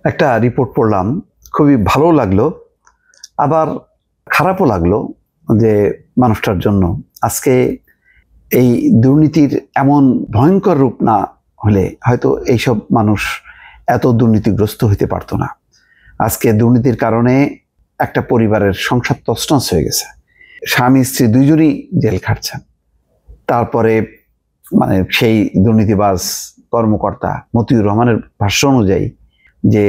একটা রিপোর্ট পড়লাম, খুবই ভালো লাগলো, আবার খারাপও লাগলো যে মানুষটার জন্য আজকে এই দুর্নীতির এমন ভয়ঙ্কর রূপ না হলে হয়তো এইসব মানুষ এত দুর্নীতিগ্রস্ত হইতে পারতো না। আজকে দুর্নীতির কারণে একটা পরিবারের সংসার তছনছ হয়ে গেছে, স্বামী স্ত্রী দুইজনই জেল খাটছেন। তারপরে সেই দুর্নীতিবাজ কর্মকর্তা মতিউর রহমানের ভাষ্য অনুযায়ী যে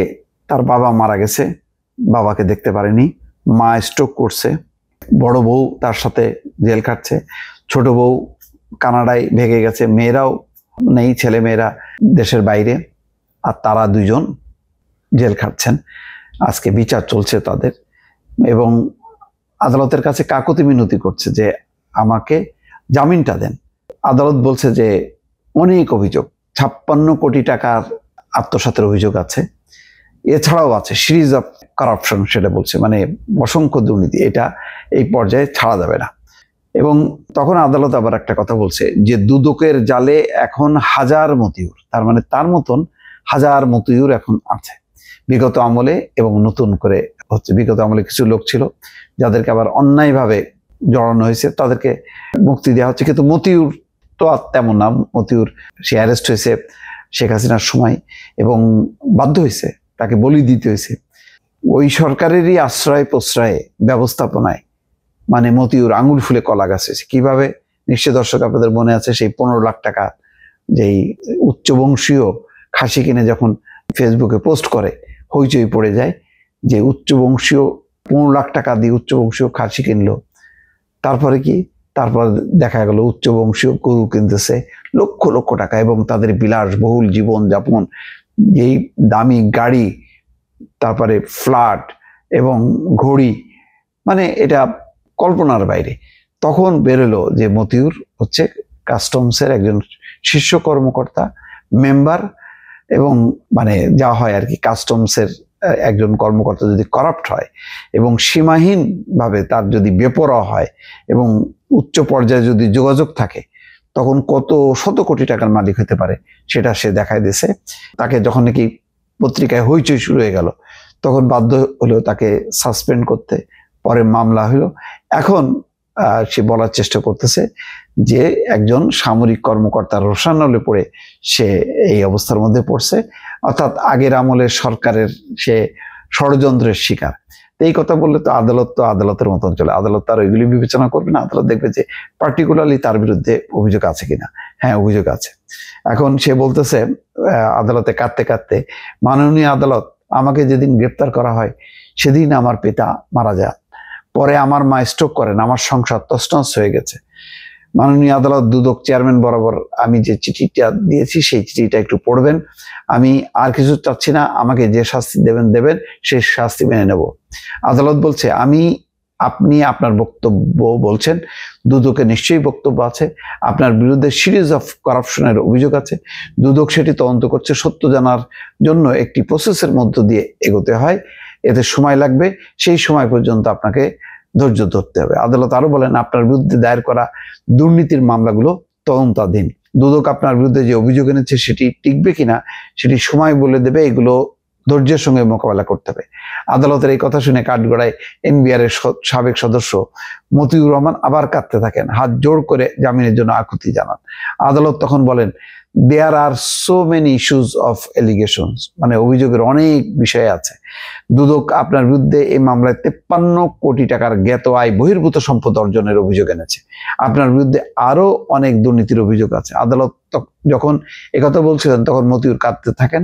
তার বাবা মারা গেছে, বাবাকে দেখতে পারেনি, মা স্ট্রোক করছে, বড় বউ তার সাথে জেল খাটছে, ছোট বউ কানাডায় ভেগে গেছে, মেয়েরাও নেই, ছেলে মেয়েরা দেশের বাইরে, আর তারা দুইজন জেল খাটছেন। আজকে বিচার চলছে তাদের, এবং আদালতের কাছে কাকুতি মিনতি করছে যে আমাকে জামিনটা দেন। আদালত বলছে যে অনেক অভিযোগ, 56 কোটি টাকার আত্মসাতের অভিযোগ আছে, এছাড়াও আছে সিরিজ অফ কারাপশন, সেটা বলছে, অসংখ্য দুর্নীতি, এটা এই পর্যায়ে ছাড়া যাবে না। এবং তখন আদালত আবার একটা কথা বলছে যে দুদকের জালে এখন হাজার মতিউর, তার তার মতন হাজার মতিউর এখন আছে বিগত আমলে, এবং নতুন করে হচ্ছে। বিগত আমলে কিছু লোক ছিল যাদেরকে আবার অন্যায়ভাবে জড়ানো হয়েছে, তাদেরকে মুক্তি দেওয়া হচ্ছে, কিন্তু মতিউর তো আর তেমন না। মতিউর সে অ্যারেস্ট হয়েছে শেখ হাসিনার সময়, এবং বাধ্য হয়েছে, তাকে বলি দিতে হয়েছে। ওই সরকারেরই আশ্রয় প্রশ্রয়ে ব্যবস্থাপনায় মতিউর আঙুল ফুলে কলা গাছ হয়েছে। কিভাবে? নিশ্চয় দর্শক আপনাদের মনে আছে, সেই 15 লাখ টাকা যেই উচ্চবংশীয় খাসি কিনে যখন ফেসবুকে পোস্ট করে হইচই পড়ে যায় যে উচ্চবংশীয় 15 লাখ টাকা দিয়ে উচ্চবংশীয় খাসি কিনলো। তারপরে কি? তারপর দেখা গেল উচ্চবংশীয় গরু কিনতেছে লক্ষ লক্ষ টাকা, এবং তাদের বিলাসবহুল জীবন যাপন, যেই দামি গাড়ি, তারপরে ফ্ল্যাট এবং ঘড়ি, এটা কল্পনার বাইরে। তখন বেরোলো যে মতিউর হচ্ছে কাস্টমসের একজন শীর্ষ কর্মকর্তা, মেম্বার, এবং যা হয় আর কি, কাস্টমসের একজন কর্মকর্তা যদি করাপ্ট হয় এবং সীমাহীনভাবে তার যদি বেপরোয়া হয় এবং উচ্চ পর্যায়ে যদি যোগাযোগ থাকে, তখন কত শত কোটি টাকার মালিক হতে পারে সেটা সে দেখায় দিয়েছে। তাকে যখন নাকি পত্রিকায় হইচই শুরু হয়ে গেল, তখন বাধ্য হলো তাকে সাসপেন্ড করতে, পরে মামলা হলো। এখন সে বলার চেষ্টা করতেছে যে একজন সামরিক কর্মকর্তার রোষানলে পড়ে সে এই অবস্থার মধ্যে পড়ছে, অর্থাৎ আগের আমলের সরকারের সে ষড়যন্ত্রের শিকার। এই কথা বললে তো আদালতের মতন চলে, আদালত তার ওইগুলি বিবেচনা করবে না, আদালত দেখবে যে পার্টিকুলারলি তার বিরুদ্ধে অভিযোগ আছে কিনা। হ্যাঁ, অভিযোগ আছে। এখন সে বলতেছে আদালতে কাঁদতে কাঁদতে, মাননীয় আদালত, আমাকে যেদিন গ্রেপ্তার করা হয় সেদিন আমার পিতা মারা যায়, পরে আমার মা স্ট্রোক করেন, আমার সংসার তছনছ হয়ে গেছে। মাননীয় আদালত, দুদক চেয়ারম্যান বরাবর আমি যে চিঠিটা দিয়েছি সেই চিঠিটা একটু পড়বেন। আমি আর কিছু চাচ্ছি না, আমাকে যে শাস্তি দেবেন সেই শাস্তি মেনে নেব। আদালত বলছে, আপনি আপনার বক্তব্য বলছেন, দুদকে নিশ্চয়ই বক্তব্য আছে, আপনার বিরুদ্ধে সিরিজ অফ কারাপশনের অভিযোগ আছে, দুদক সেটি তদন্ত করছে, সত্য জানার জন্য একটি প্রসেসের মধ্য দিয়ে এগোতে হয়, এতে সময় লাগবে, সেই সময় পর্যন্ত আপনাকে ধৈর্য ধরতে হবে। আদালত আরো বলেন, আপনার বিরুদ্ধে দায়ের করা দুর্নীতির মামলাগুলো তদন্তাধীন, দুদক আপনার বিরুদ্ধে যে অভিযোগ এনেছে সেটি টিকবে কিনা সেটি সময় বলে দেবে, এগুলো ধৈর্যের সঙ্গে মোকাবেলা করতে হবে। আদালতের এই কথা শুনে কাঠগড়ায় এনবিআর এর সাবেক সদস্য মতিউর রহমান আবার কাঁদতে থাকেন, হাত জোর করে জামিনের জন্য আকুতি জানান। আদালত তখন বলেন, there are so many issues of allegations, অভিযোগের অনেক বিষয় আছে। দুদক আপনার বিরুদ্ধে এই মামলায় 53 কোটি টাকার জ্ঞাত আয় বহির্ভূত সম্পদ অর্জনের অভিযোগ এনেছে, আপনার বিরুদ্ধে আরো অনেক দুর্নীতির অভিযোগ আছে। আদালত যখন একথা বলছিলেন তখন মতিউর কাঁদতে থাকেন।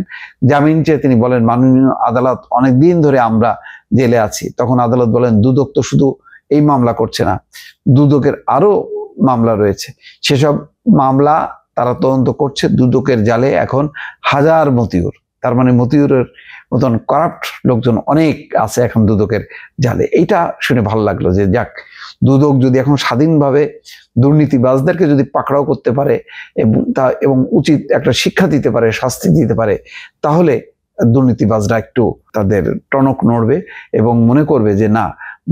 জামিন চেয়ে তিনি বলেন, মাননীয় আদালত, অনেকদিন ধরে আমরা জেলে আছি। তখন আদালত বলেন, দুদক তো শুধু এই মামলা করছে না, দুদকের আরো মামলা রয়েছে, সেসব মামলা তারা তদন্ত করছে। দুদকের জালে এখন হাজার মতিউর, তার মতিউরের মতন কারাপ্ট লোকজন অনেক আছে এখন দুদকের জালে। এইটা শুনে ভালো লাগলো যে যাক, দুদক যদি এখন স্বাধীনভাবে দুর্নীতিবাজদেরকে যদি পাকড়াও করতে পারে এবং উচিত একটা শিক্ষা দিতে পারে, শাস্তি দিতে পারে, তাহলে দুর্নীতিবাজরা একটু তাদের টনক নড়বে এবং মনে করবে যে না,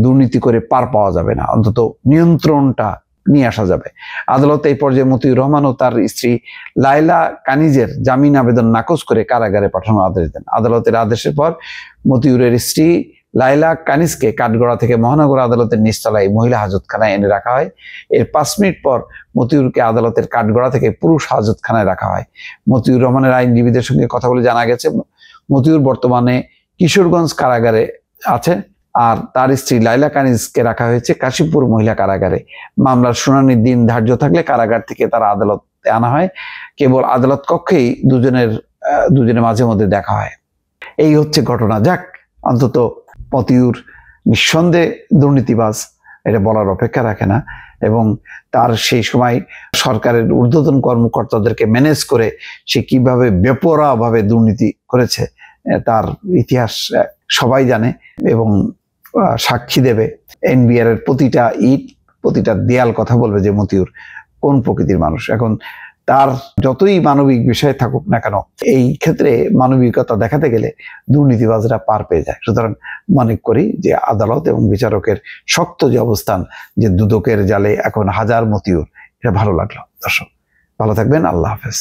দুর্নীতি করে পার পাওয়া যাবে না, অন্তত নিয়ন্ত্রণটা নিয়ে আসা যাবে। আদালত এই পর্যায়ে মতিউর রহমান ও তার স্ত্রী লায়লা কানিজের জামিন আবেদন নাকচ করে কারাগারে পাঠানোর আদেশ দেন। আদালতের আদেশের পর মতিউরের স্ত্রী লায়লা কানিজকে কাঠগড়া থেকে মহানগর আদালতের নিচতলায় মহিলা হাজতখানায় এনে রাখা হয়। এর 5 মিনিট পর মতিউরকে আদালতের কাঠগড়া থেকে পুরুষ হাজতখানায় রাখা হয়। মতিউর রহমানের আইনজীবীদের সঙ্গে কথা বলে জানা গেছে, মতিউর বর্তমানে কিশোরগঞ্জ কারাগারে আছে, আর তার স্ত্রী লায়লা কানিজকে রাখা হয়েছে কাশিমপুর মহিলা কারাগারে। মামলার শুনানির দিন ধার্য থাকলে কারাগার থেকে তারা আদালতে আনা হয়। কেবল আদালত কক্ষেই দুজনের মাঝে মধ্যে দেখা হয়। এই হচ্ছে ঘটনা। যাক, অন্তত মতিউর নিঃসন্দেহে দুর্নীতিবাজ, এটা বলার অপেক্ষা রাখে না, এবং তার সেই সময় সরকারের ঊর্ধ্বতন কর্মকর্তাদেরকে ম্যানেজ করে সে কিভাবে বেপরোয়াভাবে দুর্নীতি করেছে তার ইতিহাস সবাই জানে এবং সাক্ষী দেবে। এনবিআর এর প্রতিটা ইট, প্রতিটা দেয়াল কথা বলবে যে মতিউর কোন প্রকৃতির মানুষ। এখন তার যতই মানবিক বিষয় থাকুক না কেন, এই ক্ষেত্রে মানবিকতা দেখাতে গেলে দুর্নীতিবাজরা পার পেয়ে যায়। সুতরাং মনে করি যে আদালত এবং বিচারকের শক্ত যে অবস্থান, যে দুদকের জালে এখন হাজার মতিউর, এটা ভালো লাগলো। দর্শক ভালো থাকবেন, আল্লাহ হাফেজ।